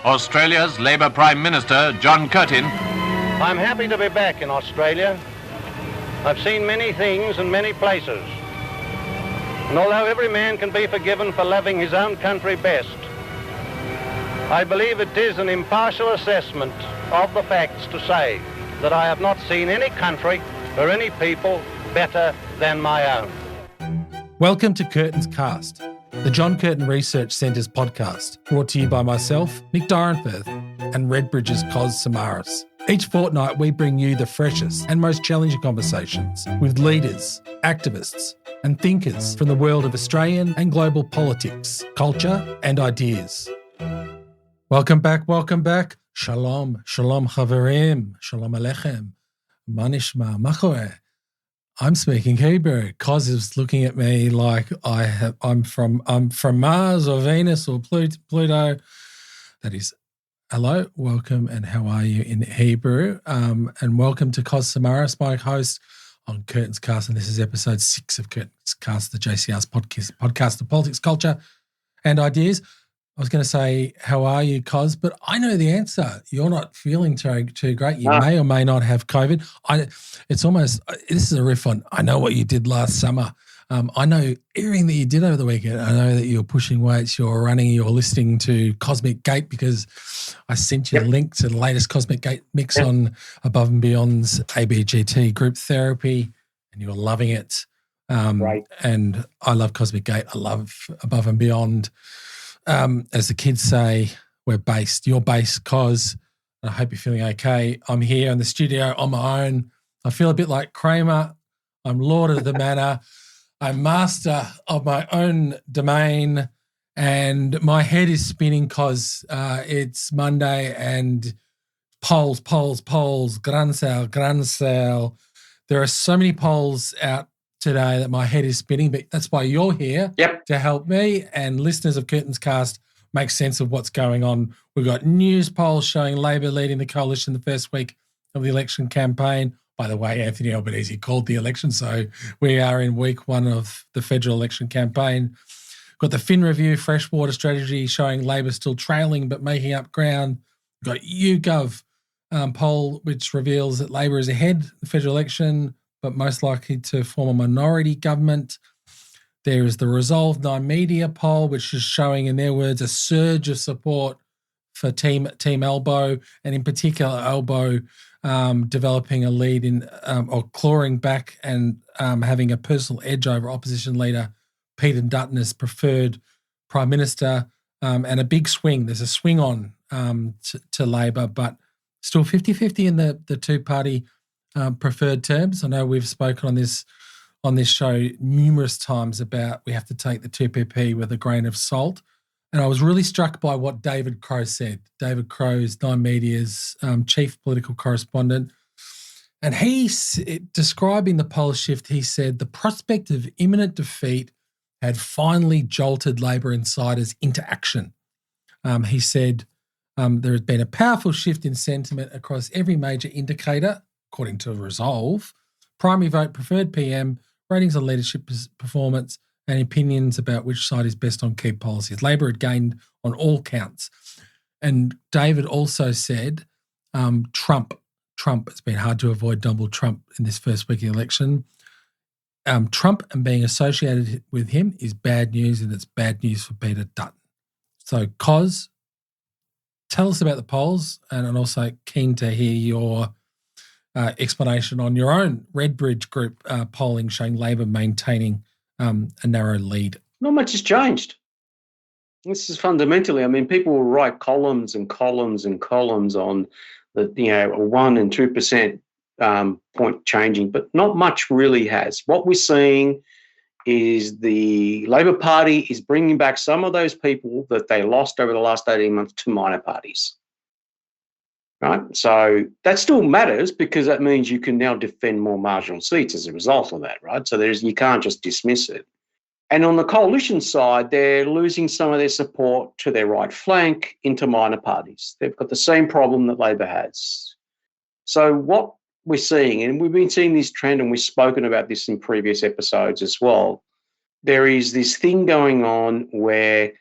Australia's Labour Prime Minister, John Curtin. I'm happy to be back in Australia. I've seen many things and many places. And although every man can be forgiven for loving his own country best, I believe it is an impartial assessment of the facts to say that I have not seen any country or any people better than my own. Welcome to Curtin's Cast, the John Curtin Research Centre's podcast, brought to you by myself, Nick Dorenforth, and Redbridge's Cos Samaras. Each fortnight, we bring you the freshest and most challenging conversations with leaders, activists, and thinkers from the world of Australian and global politics, culture, and ideas. Welcome back. Shalom chaverim, shalom aleichem, manishma, machore. I'm speaking Hebrew. Cos is looking at me like I'm from Mars or Venus or Pluto. That is, hello, welcome, and how are you in Hebrew? And welcome to Cos Samaras, my host on Curtin's Cast, and this is episode 6 of Curtin's Cast, the JCR's podcast of politics, culture, and ideas. I was going to say, how are you, Cos? But I know the answer. You're not feeling too great. You may or may not have COVID. This is a riff on, I know what you did last summer. I know everything that you did over the weekend. I know that you're pushing weights, you're running, you're listening to Cosmic Gate because I sent you a link to the latest Cosmic Gate mix on Above and Beyond's ABGT group therapy, and you're loving it. Right. And I love Cosmic Gate. I love Above and Beyond. As the kids say, we're based. You're based, Cos. I hope you're feeling okay. I'm here in the studio on my own. I feel a bit like Kramer. I'm lord of the manor. I'm master of my own domain, and my head is spinning because it's Monday and polls, grand sale. There are so many polls out today that my head is spinning, but that's why you're here to help me and listeners of Curtin's Cast make sense of what's going on. We've got news polls showing Labor leading the coalition the first week of the election campaign. By the way, Anthony Albanese called the election, so we are in week 1 of the federal election campaign. We've got the Fin Review freshwater strategy showing Labor still trailing but making up ground. We've got YouGov poll which reveals that Labor is ahead of the federal election but most likely to form a minority government. There is the Resolve 9 Media poll, which is showing, in their words, a surge of support for Team Elbow, and in particular, Elbow developing a lead in or clawing back and having a personal edge over opposition leader Peter Dutton as preferred Prime Minister, and a big swing. There's a swing on to Labor, but still 50-50 in the two-party preferred terms. I know we've spoken on this show numerous times about we have to take the 2PP with a grain of salt. And I was really struck by what David Crowe said. David Crowe is Nine Media's chief political correspondent. And describing the poll shift, he said the prospect of imminent defeat had finally jolted Labor insiders into action. He said there has been a powerful shift in sentiment across every major indicator, according to Resolve: primary vote, preferred PM, ratings on leadership performance, and opinions about which side is best on key policies. Labor had gained on all counts. And David also said Trump, it's been hard to avoid Donald Trump in this first week of the election. Trump and being associated with him is bad news, and it's bad news for Peter Dutton. So, Cos, tell us about the polls, and I'm also keen to hear your explanation on your own Redbridge group polling showing Labor maintaining a narrow lead. Not much has changed. This is fundamentally, people will write columns and columns and columns on the, a 1% and 2% point changing, but not much really has. What we're seeing is the Labor Party is bringing back some of those people that they lost over the last 18 months to minor parties. Right, so that still matters because that means you can now defend more marginal seats as a result of that, right? So you can't just dismiss it. And on the coalition side, they're losing some of their support to their right flank into minor parties. They've got the same problem that Labor has. So what we're seeing, and we've been seeing this trend, and we've spoken about this in previous episodes as well, there is this thing going on where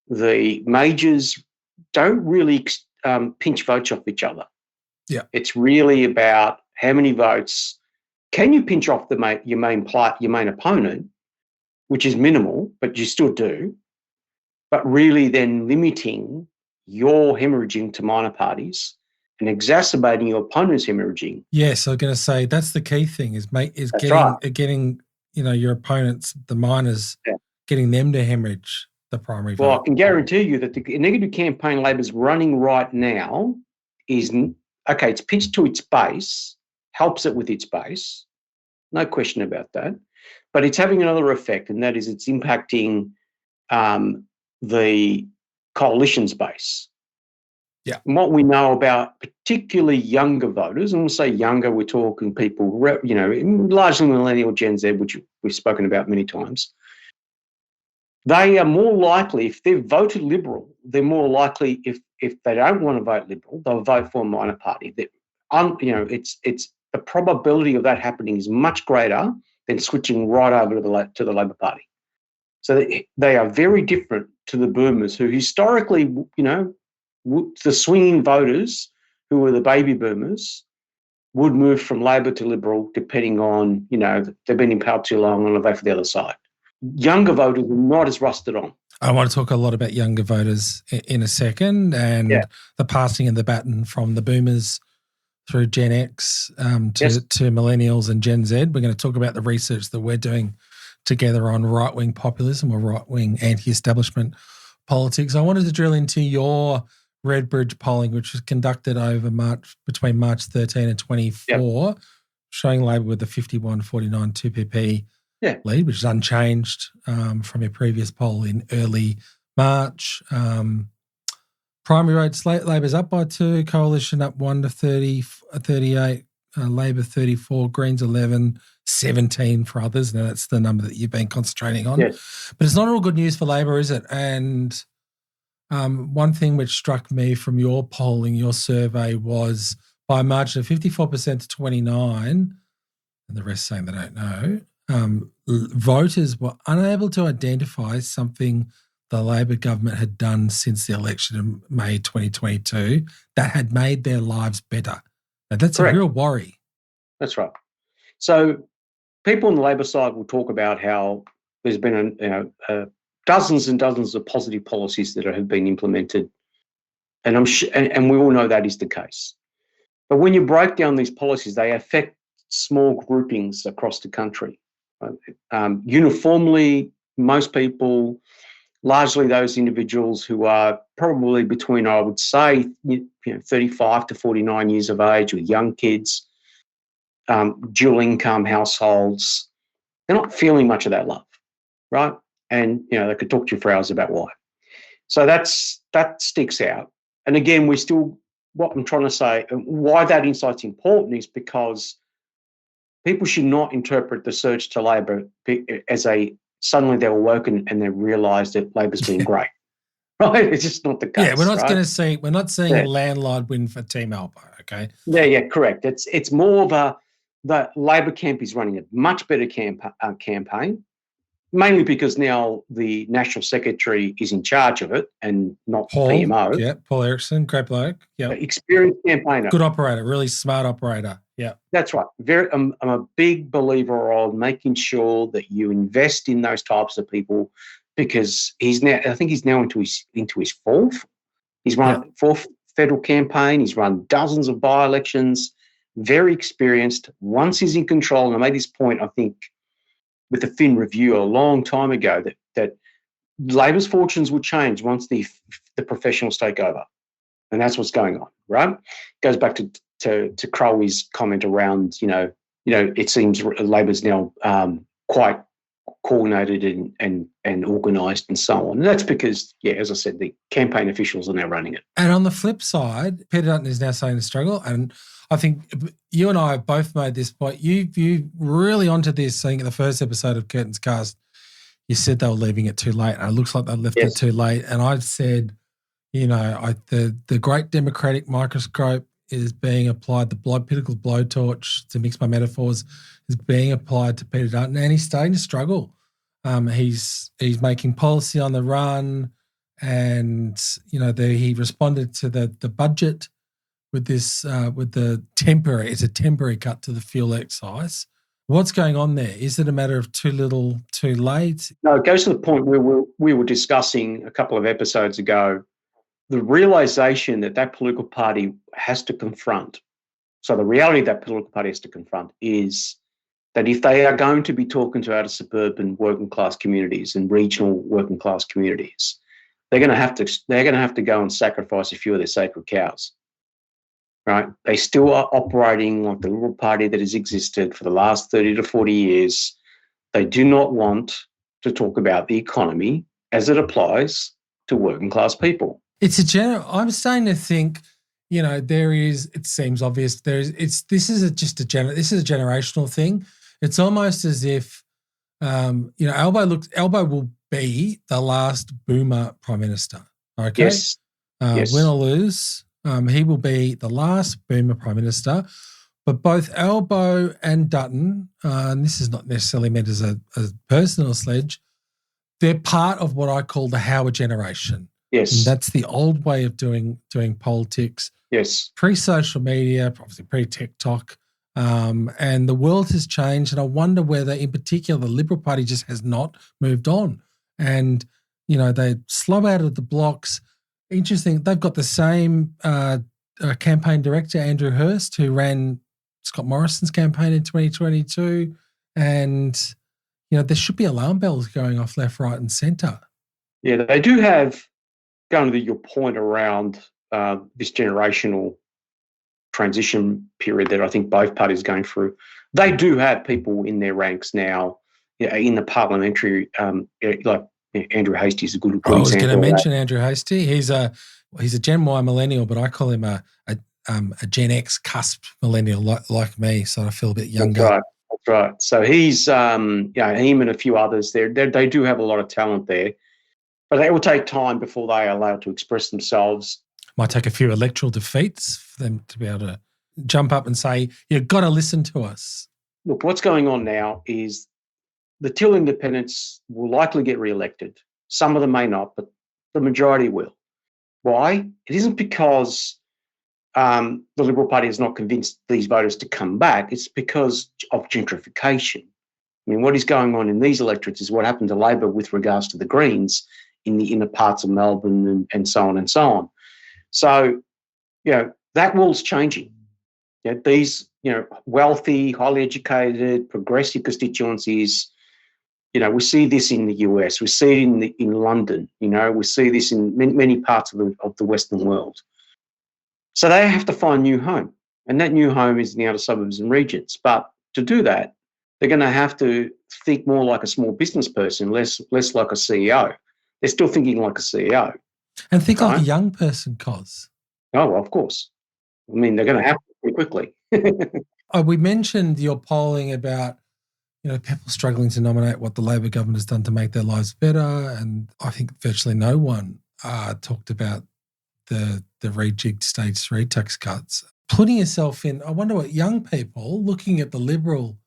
the majors don't really pinch votes off each other. Yeah. It's really about how many votes can you pinch off your main opponent, which is minimal, but you still do, but really then limiting your hemorrhaging to minor parties and exacerbating your opponent's hemorrhaging. Yes, I was going to say that's the key thing is That's getting your opponents, the minors, getting them to hemorrhage the primary vote. Well, I can guarantee you that the negative campaign Labor's running right now is, okay, it's pitched to its base, helps it with its base, no question about that, but it's having another effect, and that is it's impacting the coalition's base. Yeah. And what we know about particularly younger voters, and we'll say younger, we're talking people, largely millennial, Gen Z, which we've spoken about many times. They are more likely, if they've voted Liberal, they're more likely, if they don't want to vote Liberal, they'll vote for a minor party. It's the probability of that happening is much greater than switching right over to the Labor Party. So they are very different to the boomers who historically, the swinging voters who were the baby boomers would move from Labor to Liberal depending on, they've been in power too long and they vote for the other side. Younger voters are not as rusted on. I want to talk a lot about younger voters in a second and the passing of the baton from the boomers through Gen X to millennials and Gen Z. We're going to talk about the research that we're doing together on right-wing populism or right-wing anti-establishment politics. I wanted to drill into your Redbridge polling, which was conducted over between March 13 and 24, showing Labor with a 51-49 2PP lead, which is unchanged from your previous poll in early March. Primary votes, Labor's up by 2, Coalition up 1 to 38, Labor 34, Greens 11, 17 for others. Now that's the number that you've been concentrating on. Yes. But it's not all good news for Labor, is it? And one thing which struck me from your polling, your survey, was by a margin of 54% to 29, and the rest saying they don't know, voters were unable to identify something the Labor government had done since the election in May 2022 that had made their lives better. Now, that's a real worry. That's right. So people on the Labor side will talk about how there's been dozens and dozens of positive policies that have been implemented, and and we all know that is the case. But when you break down these policies, they affect small groupings across the country. Uniformly, most people, largely those individuals who are probably between, I would say, 35 to 49 years of age, with young kids, dual income households, they're not feeling much of that love, right? And, they could talk to you for hours about why. So that sticks out. And again, what I'm trying to say, why that insight's important is because people should not interpret the surge to Labor as suddenly they're awoken and they realised that Labor's been great, right? It's just not the case. Yeah, we're not seeing a landlord win for Team Alpo, okay? Yeah, correct. It's more of the Labor camp is running a much better campaign, mainly because now the National Secretary is in charge of it and not PMO. Yeah, Paul Erickson, great bloke. Yeah, experienced campaigner. Good operator, really smart operator. Yeah. That's right. I'm a big believer of making sure that you invest in those types of people because I think he's now into his fourth. He's run fourth federal campaign. He's run dozens of by-elections, very experienced. Once he's in control, and I made this point, I think, with the Fin Review a long time ago, that Labor's fortunes will change once the professionals take over. And that's what's going on, right? Goes back to Crowley's comment around, it seems Labor's now quite coordinated and organised and so on. And that's because, as I said, the campaign officials are now running it. And on the flip side, Peter Dutton is now saying to struggle. And I think you and I have both made this point. You really onto this, saying in the first episode of Curtin's Cast, you said they were leaving it too late. And it looks like they left it too late. And I've said, the great democratic microscope is being applied, the political blowtorch, to mix my metaphors, is being applied to Peter Dutton, and he's starting to struggle. He's making policy on the run. and he responded to the budget with this with the temporary. It's a temporary cut to the fuel excise. What's going on there? Is it a matter of too little, too late? No, it goes to the point where we were discussing a couple of episodes ago, the realisation that political party has to confront. So the reality that political party has to confront is that if they are going to be talking to outer suburban working class communities and regional working class communities, they're going to have to go and sacrifice a few of their sacred cows. Right? They still are operating like the Liberal Party that has existed for the last 30 to 40 years. They do not want to talk about the economy as it applies to working class people. I'm starting to think, it seems obvious. This is a generational thing. It's almost as if, Albo will be the last boomer prime minister. Okay. Yes. Yes. Win or lose, he will be the last boomer prime minister. But both Albo and Dutton, and this is not necessarily meant as a personal sledge, they're part of what I call the Howard generation. Yes. And that's the old way of doing politics. Yes. Pre-social media, obviously pre-TikTok, and the world has changed. And I wonder whether, in particular, the Liberal Party just has not moved on. And, they slow out of the blocks. Interesting, they've got the same campaign director, Andrew Hurst, who ran Scott Morrison's campaign in 2022. And, there should be alarm bells going off left, right and centre. Yeah, they do have, going to your point around this generational transition period that I think both parties are going through, they do have people in their ranks now in the parliamentary, like Andrew Hastie is a good example. I was going to mention Andrew Hastie. He's a Gen Y millennial, but I call him a Gen X cusp millennial like me, so I feel a bit younger. That's right. So he's, him and a few others they do have a lot of talent there, but it will take time before they are allowed to express themselves. Might take a few electoral defeats for them to be able to jump up and say, you've got to listen to us. Look, what's going on now is the Till independents will likely get re-elected. Some of them may not, but the majority will. Why? It isn't because the Liberal Party has not convinced these voters to come back. It's because of gentrification. I mean, what is going on in these electorates is what happened to Labor with regards to the Greens in the inner parts of Melbourne and so on and so on. So, that world's changing. These, wealthy, highly educated, progressive constituencies, we see this in the US, we see it in London, we see this in many parts of the Western world. So they have to find a new home, and that new home is in the outer suburbs and regions. But to do that, they're going to have to think more like a small business person, less like a CEO. They're still thinking like a CEO. And think like a young person, Cos. Oh, well, of course. I mean, they're going to have to pretty quickly. We mentioned your polling about, people struggling to nominate what the Labor government has done to make their lives better. And I think virtually no one talked about the rejigged stage 3 tax cuts. Putting yourself in, I wonder what young people looking at the Liberal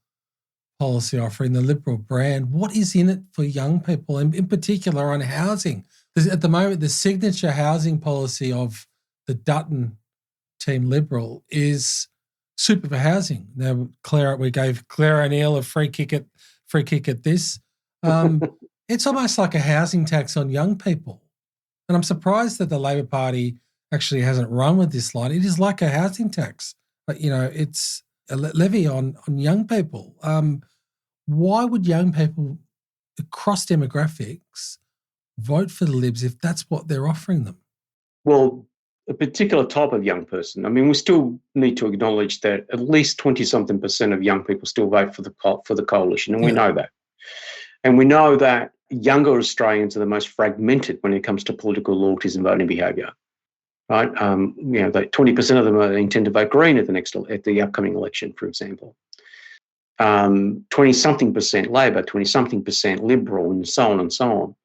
policy offering, the Liberal brand, what is in it for young people, and in particular on housing? At the moment, the signature housing policy of the Dutton team Liberal is super for housing. Now, we gave Claire O'Neill a free kick at this. It's almost like a housing tax on young people. And I'm surprised that the Labor Party actually hasn't run with this line. It is like a housing tax, but, it's a levy on young people. Why would young people across demographics vote for the Libs if that's what they're offering them? Well, a particular type of young person. I mean, we still need to acknowledge that at least 20-something% of young people still vote for the coalition, and we know that. And we know that younger Australians are the most fragmented when it comes to political loyalties and voting behaviour. Right? That 20% of them intend to vote Green at the upcoming election, for example. 20-something% Labor, 20-something% Liberal, and so on and so on.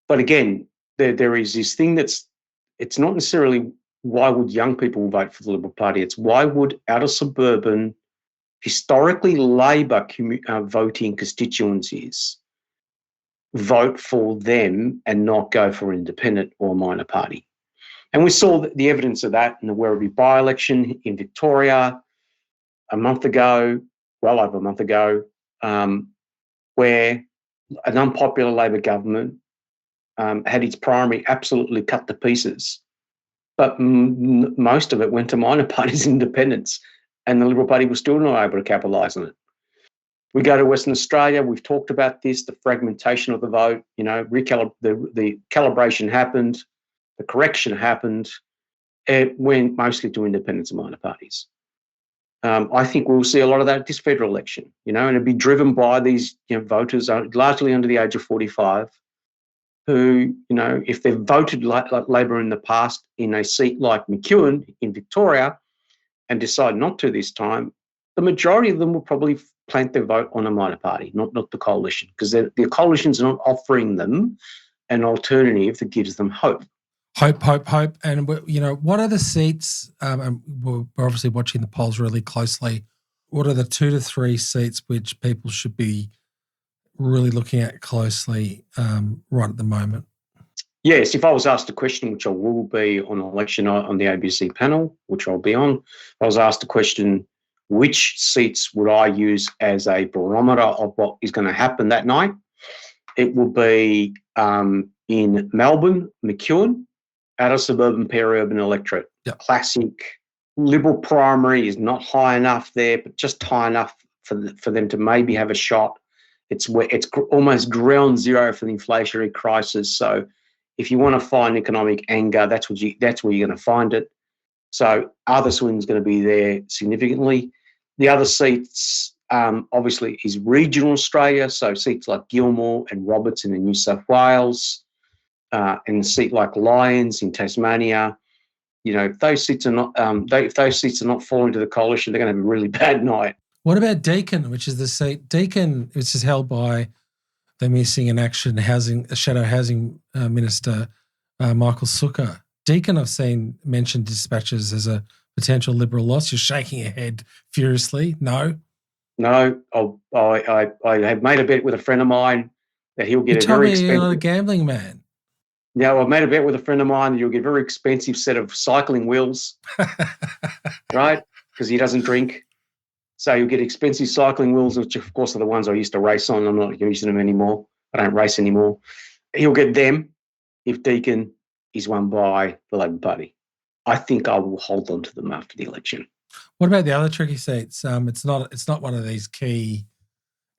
But again, there is this thing it's not necessarily why would young people vote for the Liberal Party. It's why would outer suburban, historically Labor voting constituencies vote for them and not go for independent or minor party. And we saw the evidence of that in the Werribee by-election in Victoria a month ago, well over a month ago, where an unpopular Labor government had its primary absolutely cut to pieces. But most of it went to minor parties and independents, and the Liberal Party was still not able to capitalise on it. We go to Western Australia, we've talked about this, the fragmentation of the vote, the calibration happened, the correction happened. It went mostly to independents and minor parties. I think we'll see a lot of that at this federal election, and it'll be driven by these voters largely under the age of 45 who, if they've voted like Labor in the past in a seat like McEwen in Victoria and decide not to this time, the majority of them will probably plant their vote on a minor party, not the coalition, because the coalitions are not offering them an alternative that gives them hope. Hope. And, what are the seats? And we're obviously watching the polls really closely. What are the 2 to 3 seats which people should be really looking at closely right at the moment? Yes, if I was asked a question, which I will be on election night on the ABC panel, which I'll be on, I was asked a question, which seats would I use as a barometer of what is going to happen that night? It will be in Melbourne, McEwen, outer suburban peri-urban electorate. Yep. Classic Liberal primary is not high enough there, but just high enough for them to maybe have a shot. It's almost ground zero for the inflationary crisis. So if you want to find economic anger, that's where you're going to find it. So Arthur Swin's going to be there significantly. The other seats, obviously, is regional Australia, so seats like Gilmore and Robertson in New South Wales, and a seat like Lyons in Tasmania. If those seats are not falling to the coalition, they're going to have a really bad night. What about Deakin, which is the seat? Deakin, which is held by the missing in action shadow housing minister, Michael Sukkar. Deakin, I've seen mentioned dispatches as a potential Liberal loss. You're shaking your head furiously. No, I have made a bet with a friend of mine that he'll get You're not a gambling man. No, I've made a bet with a friend of mine that you'll get a very expensive set of cycling wheels, right? Because he doesn't drink. So you'll get expensive cycling wheels, which of course are the ones I used to race on. I'm not using them anymore. I don't race anymore. He'll get them if Deakin is won by the Labor Party. I think I will hold on to them after the election. What about the other tricky seats? It's not one of these key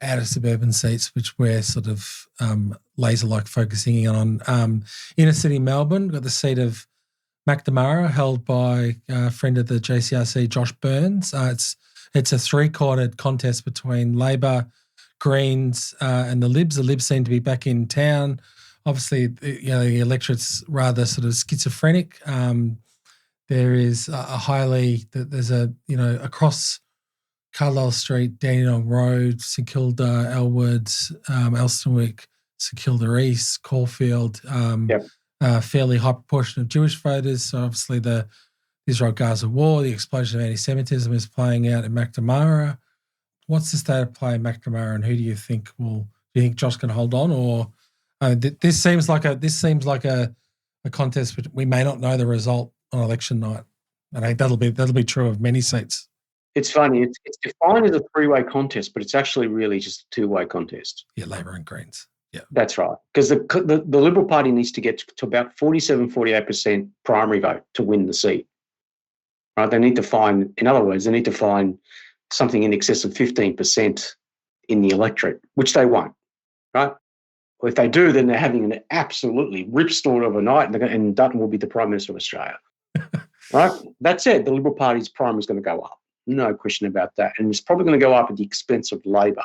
outer suburban seats which we're sort of laser-like focusing on. Inner city Melbourne, got the seat of McNamara, held by a friend of the JCRC, Josh Burns. It's a three-quartered contest between Labor, Greens, and the Libs. The Libs seem to be back in town. Obviously, the electorate's rather sort of schizophrenic. There is across Carlisle Street, Dandenong Road, St Kilda, Elwood, Elstonwick, St Kilda East, Caulfield, fairly high proportion of Jewish voters. So obviously the Israel-Gaza war, the explosion of anti-Semitism is playing out in McNamara. What's the state of play in McNamara, and who do you think Josh can hold on, or this seems like a contest which we may not know the result on election night. And I think that'll be true of many seats. It's funny. It's defined as a three-way contest, but it's actually really just a two-way contest. Yeah, Labor and Greens. Yeah, that's right. Because the Liberal Party needs to get to about 47-48% primary vote to win the seat. Right? They need to find something in excess of 15% in the electorate, which they won't. Right? Well, if they do, then they're having an absolutely ripstorm overnight, and Dutton will be the Prime Minister of Australia. Right? That's it. The Liberal Party's primary is going to go up. No question about that. And it's probably going to go up at the expense of Labor.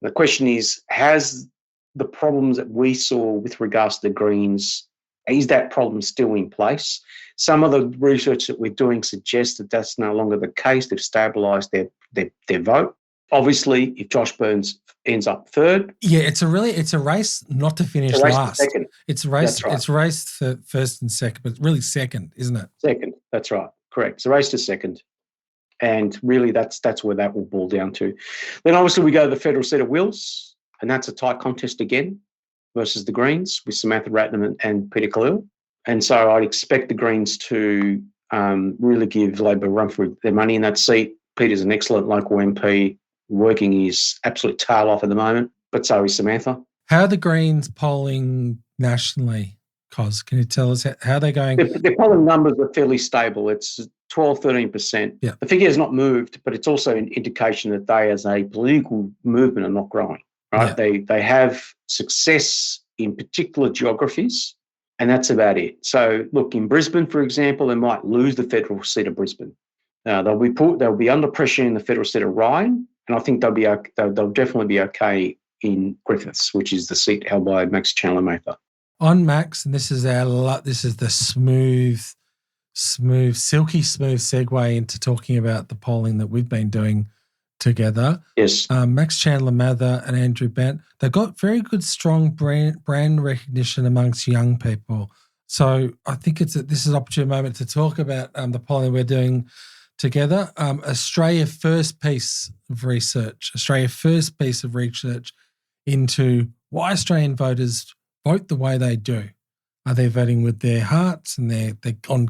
The question is, has the problems that we saw with regards to the Greens, is that problem still in place? Some of the research that we're doing suggests that that's no longer the case. They've stabilised their vote. Obviously, if Josh Burns ends up third. Yeah, it's a race not to finish last. Second. It's a race. Right. It's a race for first and second, but really second, isn't it? Second. That's right. Correct. It's a race to second. And really that's where that will boil down to. Then obviously we go to the federal seat of Wills. and that's a tight contest again versus the Greens with Samantha Ratnam and Peter Khalil. And so I'd expect the Greens to really give Labor a run for their money in that seat. Peter's an excellent local MP, working his absolute tail off at the moment, but so is Samantha. How are the Greens polling nationally, Cos? Can you tell us how they're going? Their polling numbers are fairly stable. It's 12, 13%. Yeah. The figure has not moved, but it's also an indication that they, as a political movement, are not growing. Right? Yeah. They have success in particular geographies, and that's about it. So, look, in Brisbane, for example, they might lose the federal seat of Brisbane. They'll be under pressure in the federal seat of Ryan, and I think they'll definitely be okay in Griffiths, which is the seat held by Max Chandler Mather. On Max, and this is the smooth, silky smooth segue into talking about the polling that we've been doing together. Yes. Max Chandler Mather and Andrew Bent, they've got very good, strong brand recognition amongst young people. So I think this is an opportune moment to talk about the polling we're doing together. Australia first piece of research into why Australian voters vote the way they do. Are they voting with their hearts and their on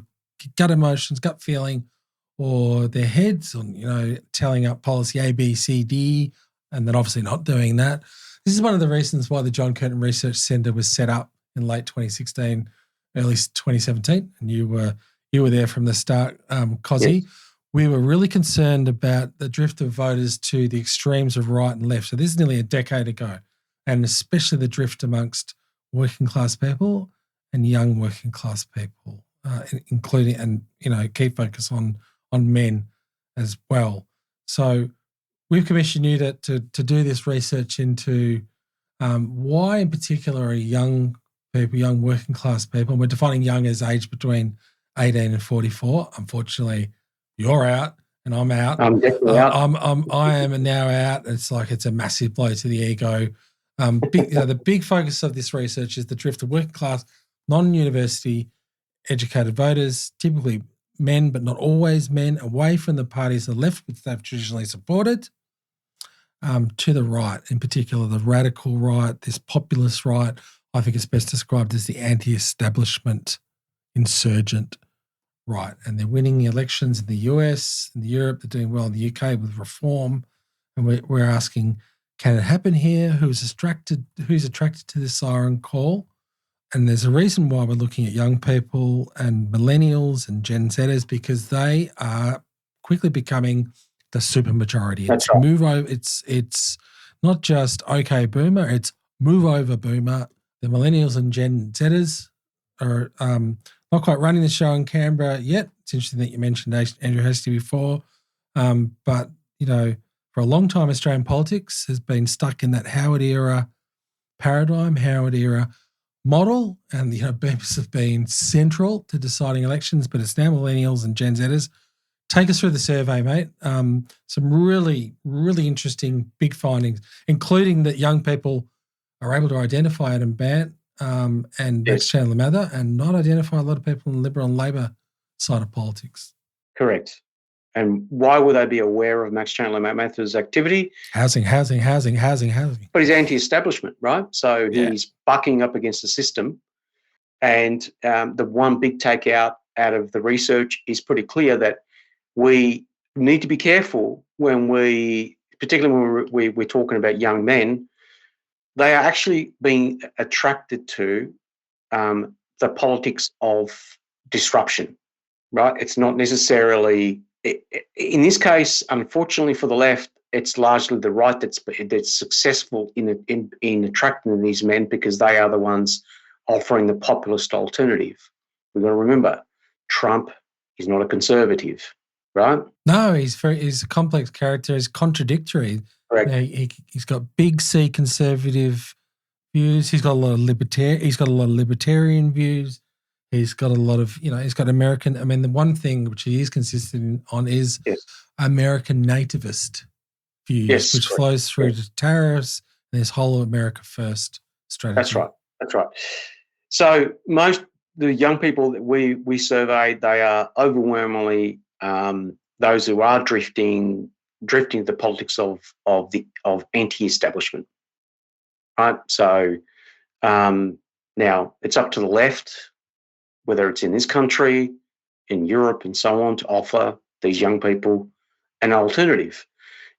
gut emotions, gut feeling, or their heads on, telling up policy A, B, C, D, and then obviously not doing that? This is one of the reasons why the John Curtin Research Centre was set up in late 2016, early 2017, and you were there from the start, Cozzy. Yes. We were really concerned about the drift of voters to the extremes of right and left. So this is nearly a decade ago, and especially the drift amongst working class people and young working class people, including, and key focus on men as well. So we've commissioned you to do this research into why in particular are young people, young working class people, and we're defining young as age between 18 and 44. Unfortunately, you're out and I'm out. I'm definitely out. I am now out. It's a massive blow to the ego. The big focus of this research is the drift of working class, non-university educated voters, typically men, but not always men, away from the parties of the left, which they've traditionally supported, to the right, in particular the radical right, this populist right. I think it's best described as the anti-establishment insurgent right. And they're winning elections in the US, in Europe, they're doing well in the UK with reform. And we're asking, can it happen here? Who's attracted to this siren call? And there's a reason why we're looking at young people and millennials and Gen Zers, because they are quickly becoming the supermajority. That's right. Move over. It's not just okay boomer, it's move over boomer. The millennials and Gen Zers are not quite running the show in Canberra yet. It's interesting that you mentioned Andrew Hastie before, but for a long time, Australian politics has been stuck in that Howard era paradigm, Howard era model, and Beamers have been central to deciding elections, but it's now millennials and Gen Zers. Take us through the survey, mate. Some really, really interesting big findings, including that young people are able to identify Adam Bant and Max Chandler Mather, and not identify a lot of people in the Liberal and Labor side of politics. Correct. And why would they be aware of Max Chandler Mather's activity? Housing. But he's anti-establishment, right? So he's bucking up against the system. And the one big takeout out of the research is pretty clear that we need to be careful particularly when we're talking about young men. They are actually being attracted to the politics of disruption, right? It's not necessarily... In this case, unfortunately for the left, it's largely the right that's successful in attracting these men, because they are the ones offering the populist alternative. We've got to remember, Trump is not a conservative, right? No, he's a complex character. He's contradictory. Correct. He's got big C conservative views. He's got a lot of libertarian views. He's got a lot of, he's got American. I mean, the one thing which he is consistent on is American nativist views, which flows through to tariffs and this whole America First strategy. That's right. So the young people that we surveyed, they are overwhelmingly those who are drifting the politics of anti-establishment. right? So now it's up to the left, whether it's in this country, in Europe and so on, to offer these young people an alternative.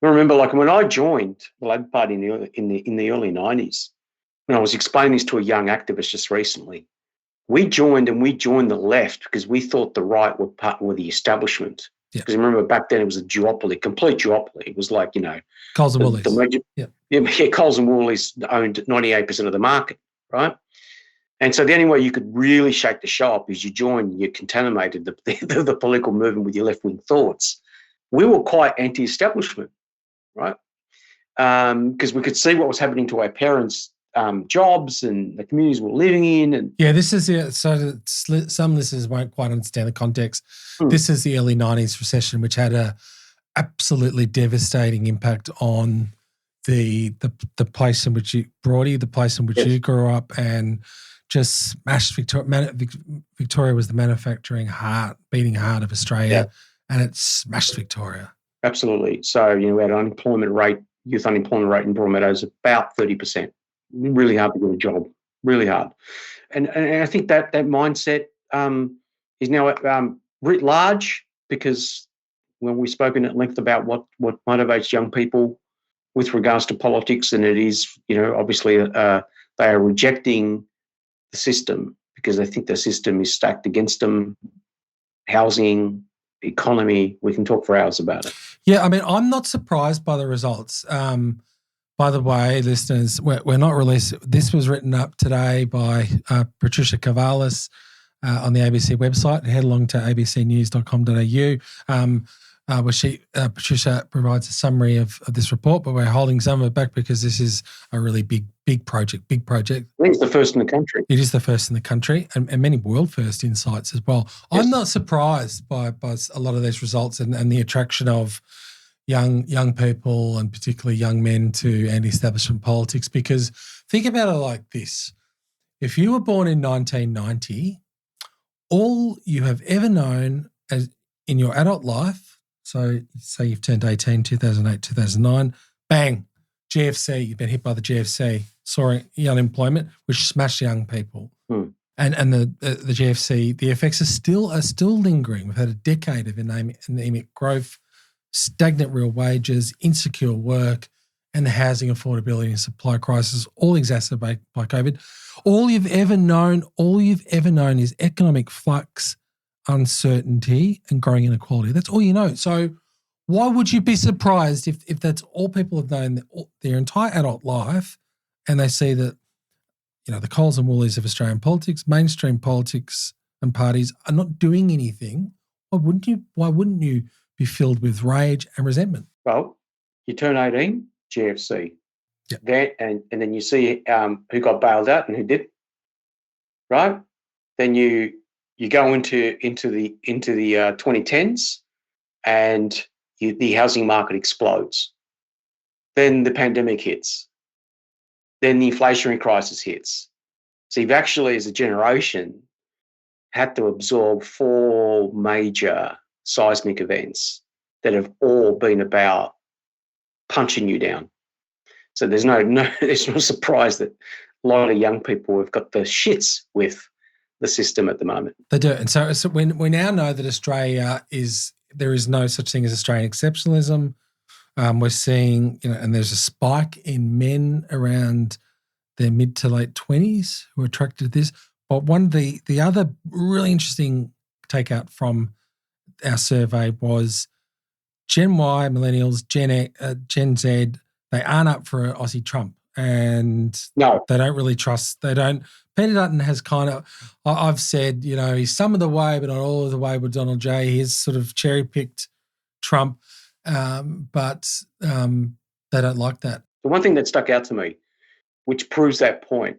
You remember, like when I joined the Labor Party in the early 90s, when I was explaining this to a young activist just recently, we joined the left because we thought the right were the establishment. Yeah. Because remember back then it was a duopoly, complete duopoly. It was like, Coles and Woolies. Coles and Woolies owned 98% of the market, right? And so the only way you could really shake the show up is you contaminated the political movement with your left-wing thoughts. We were quite anti-establishment, right? Because we could see what was happening to our parents' jobs and the communities we're living in. And this is so that some listeners won't quite understand the context. This is the early 90s recession, which had a absolutely devastating impact on the place in which you, Broady, the place in which you grew up, and just smashed Victoria. Victoria was the manufacturing beating heart of Australia, and it smashed Victoria. Absolutely. So, we had youth unemployment rate in Broadmeadows about 30%. Really hard to get a job, really hard. And I think that mindset is now writ large, because when we've spoken at length about what motivates young people with regards to politics, and it is, obviously they are rejecting the system because they think the system is stacked against them. Housing, economy, we can talk for hours about it. Yeah, I mean, I'm not surprised by the results. By the way, listeners, we're not released. This was written up today by Patricia Cavalis on the ABC website. Head along to abcnews.com.au, where Patricia provides a summary of this report, but we're holding some of it back because this is a really big project. I think it's the first in the country. It is the first in the country, and many world first insights as well. Yes. I'm not surprised by a lot of these results and the attraction of young people, and particularly young men, to anti-establishment politics, because think about it like this. If you were born in 1990, all you have ever known as in your adult life, so say you've turned 18, 2008, 2009, bang, GFC, you've been hit by the GFC, soaring unemployment, which smashed young people. And the GFC, the effects are still lingering. We've had a decade of anemic growth, stagnant real wages, insecure work, and the housing affordability and supply crisis, all exacerbated by COVID. All you've ever known is economic flux, uncertainty, and growing inequality. That's all you know. So why would you be surprised if that's all people have known their entire adult life, and they see that, the Coles and Woolies of Australian politics, mainstream politics and parties are not doing anything? Why wouldn't you be filled with rage and resentment? Well, you turn 18, GFC. Yep. And then you see who got bailed out and who did, right? Then you go into the 2010s, and the housing market explodes. Then the pandemic hits. Then the inflationary crisis hits. So you've actually, as a generation, had to absorb 4 major seismic events that have all been about punching you down. So there's no surprise that a lot of young people have got the shits with the system at the moment. They do. And so when we now know that Australia there is no such thing as Australian exceptionalism. We're seeing, and there's a spike in men around their mid to late 20s who are attracted to this. But one of the other really interesting takeout from our survey was Gen Y, millennials, Gen Z, they aren't up for Aussie Trump, and they don't really trust. They don't. Peter Dutton has kind of, I've said, he's some of the way, but not all of the way with Donald J. He's sort of cherry-picked Trump, but they don't like that. The one thing that stuck out to me, which proves that point,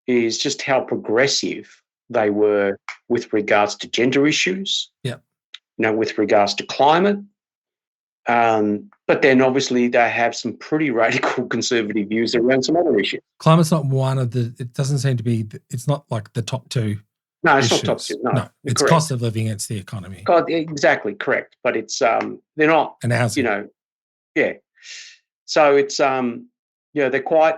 is just how progressive they were with regards to gender issues. Yeah. With regards to climate. But then obviously they have some pretty radical conservative views around some other issues. Climate's not one of it doesn't seem to be, it's not like the top 2. No, it's issues. not top 2. No, it's correct. Cost of living, it's the economy. God, exactly, correct. But it's, they're not, and housing. yeah. So it's, they're quite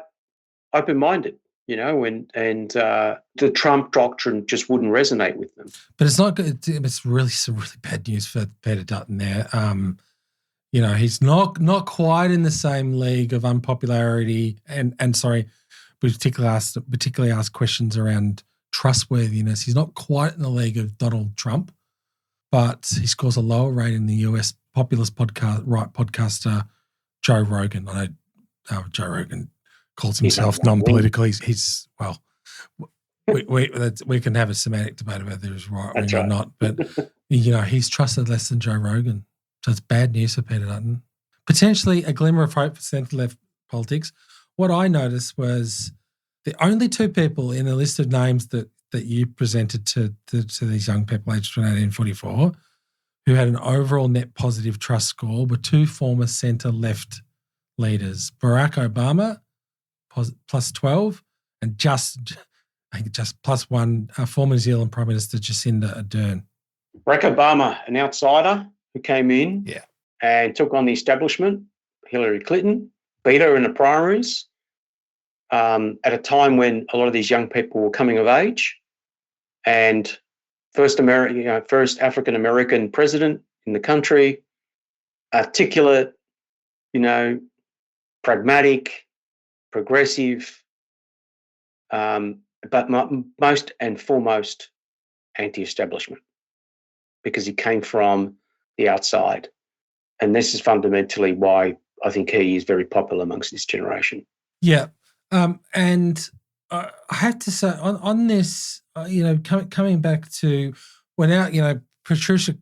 open-minded, and the Trump doctrine just wouldn't resonate with them. But it's not good. It's really some really bad news for Peter Dutton there. He's not quite in the same league of unpopularity and sorry, particularly asked questions around trustworthiness. He's not quite in the league of Donald Trump, but he scores a lower rate in the US populist podcaster Joe Rogan. I know Joe Rogan calls himself non-political. He's we can have a semantic debate about whether he's right wing or not, but he's trusted less than Joe Rogan. So it's bad news for Peter Dutton. Potentially a glimmer of hope for centre-left politics. What I noticed was the only two people in the list of names that you presented to these young people aged 28 and 44 who had an overall net positive trust score were two former centre-left leaders, Barack Obama, plus 12, and just plus one, former New Zealand Prime Minister Jacinda Ardern. Barack Obama, an outsider who came in and took on the establishment, Hillary Clinton, beat her in the primaries at a time when a lot of these young people were coming of age, and first African-American president in the country, articulate, pragmatic, progressive, but most and foremost anti-establishment, because he came from the outside. And this is fundamentally why I think he is very popular amongst this generation. Yeah. And I have to say on this, coming back to when Patricia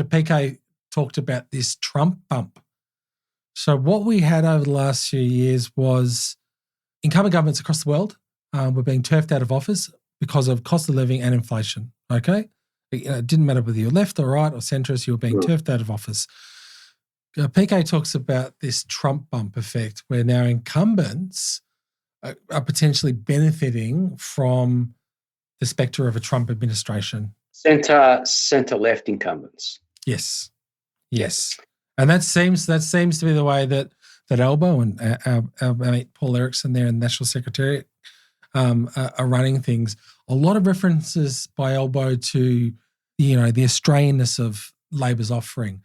Piquet talked about this Trump bump. So what we had over the last few years was incumbent governments across the world were being turfed out of office because of cost of living and inflation, okay? It didn't matter whether you're left or right or centrist, you were being turfed out of office. Piquet talks about this Trump bump effect where now incumbents are potentially benefiting from the spectre of a Trump administration. Centre-left incumbents. Yes. And that seems to be the way that Albo and our mate Paul Erickson there in the National Secretariat are running things. A lot of references by Albo to, the Australianness of Labor's offering.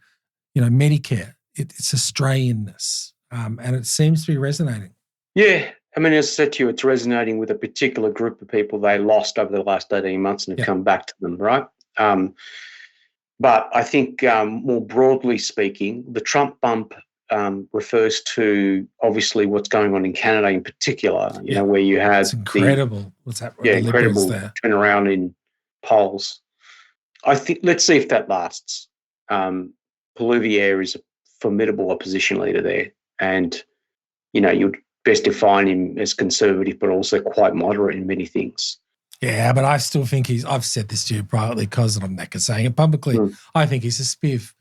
Medicare, it's Australianness, and it seems to be resonating. Yeah. I mean, as I said to you, it's resonating with a particular group of people they lost over the last 18 months and have come back to them, right? But I think more broadly speaking, the Trump bump refers to obviously what's going on in Canada in particular, where you have it's incredible what's happening. Incredible turnaround in polls. I think let's see if that lasts. Poilievre is a formidable opposition leader there, and you'd best define him as conservative, but also quite moderate in many things. Yeah, but I still think I've said this to you privately because I'm not saying it publicly. I think he's a spiv.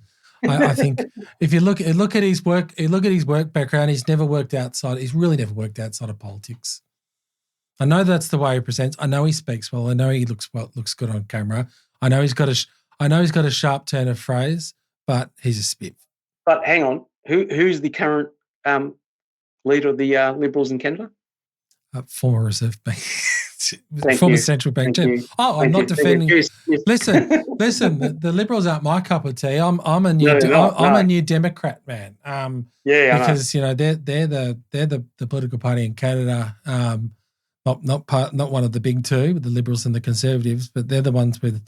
I think if you look at his work, background, he's never worked outside. He's really never worked outside of politics. I know that's the way he presents. I know he speaks well. I know he looks good on camera. I know he's got a sharp turn of phrase, but he's a spiv. But hang on, who's the current leader of the Liberals in Canada? Former Reserve Bank, former central bank chief. I'm not defending. Yes. Listen. The Liberals aren't my cup of tea. I'm a new Democrat, man. Because they're the political party in Canada. Not one of the big two, the Liberals and the Conservatives, but they're the ones with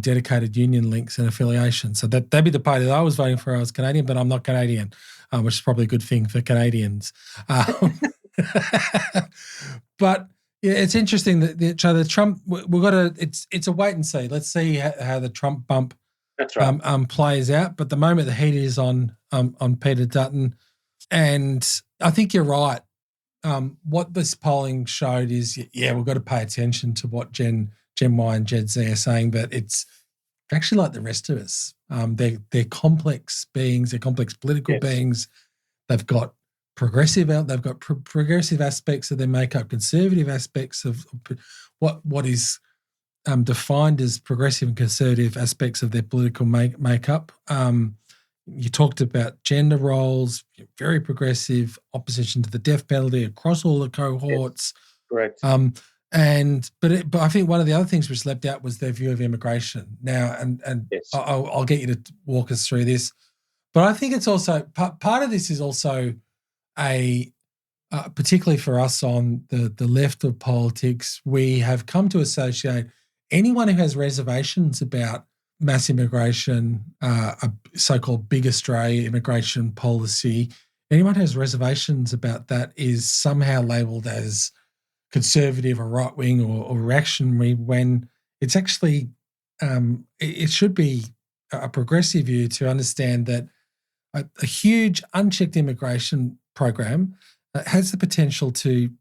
dedicated union links and affiliation. So that'd be the party that I was voting for. I was Canadian, but I'm not Canadian, which is probably a good thing for Canadians. But yeah, it's interesting that the Trump. We've got to. It's a wait and see. Let's see how the Trump bump plays out. But at the moment, the heat is on Peter Dutton, and I think you're right. What this polling showed is, we've got to pay attention to what Gen Y and Gen Z are saying, but it's actually like the rest of us. They're complex beings. They're complex political beings. They've got progressive aspects of their makeup, conservative aspects of what is defined as progressive and conservative aspects of their political makeup. You talked about gender roles, very progressive, opposition to the death penalty across all the cohorts. Yes, correct. But I think one of the other things which leapt out was their view of immigration. Now, and Yes. I'll get you to walk us through this, but I think it's also part of this is also particularly for us on the left of politics, we have come to associate anyone who has reservations about mass immigration, a so-called big Australia immigration policy, anyone who has reservations about that is somehow labelled as conservative or right-wing or reactionary, when it's actually it should be a progressive view to understand that a huge unchecked immigration program has the potential to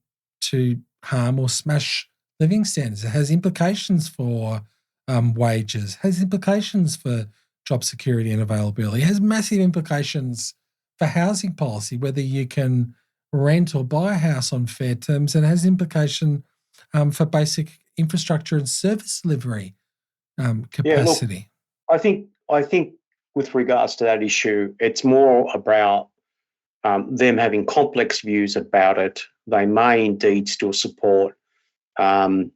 harm or smash living standards. It has implications for wages, has implications for job security and availability, it has massive implications for housing policy, whether you can rent or buy a house on fair terms, and it has implication for basic infrastructure and service delivery capacity. Yeah, look, I think with regards to that issue, it's more about them having complex views about it. They may indeed still support an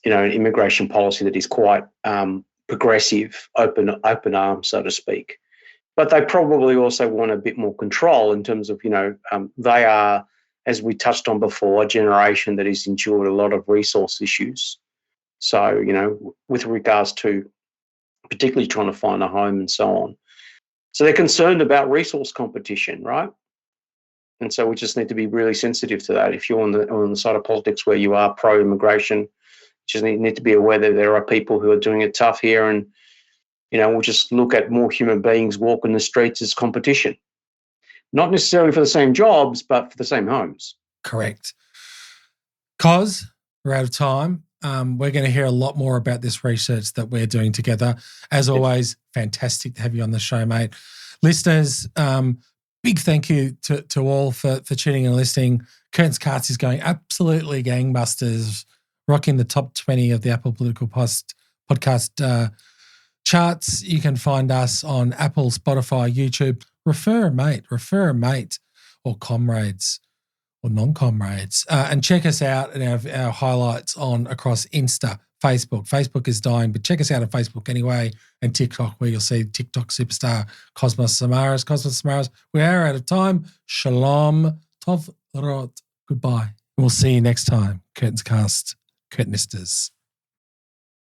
immigration policy that is quite progressive, open arms, so to speak. But they probably also want a bit more control in terms of, they are, as we touched on before, a generation that has endured a lot of resource issues. So, with regards to particularly trying to find a home and so on. So they're concerned about resource competition, right? And so we just need to be really sensitive to that. If you're on the side of politics where you are pro-immigration, you just need to be aware that there are people who are doing it tough here, and we'll just look at more human beings walking the streets as competition. Not necessarily for the same jobs, but for the same homes. Correct. Cos, we're out of time. We're going to hear a lot more about this research that we're doing together. As always, fantastic to have you on the show, mate. Listeners, big thank you to all for tuning and listening. Curtin's Cast is going absolutely gangbusters, rocking the top 20 of the Apple Political Podcast charts. You can find us on Apple, Spotify, YouTube. Refer a mate or comrades or non-comrades. And check us out and our highlights across Insta, Facebook. Facebook is dying, but check us out on Facebook anyway, and TikTok, where you'll see TikTok superstar Cosmos Samaras. We are out of time. Shalom Tov Rot. Goodbye. We'll see you next time. Curtin's Cast, Curtinistas.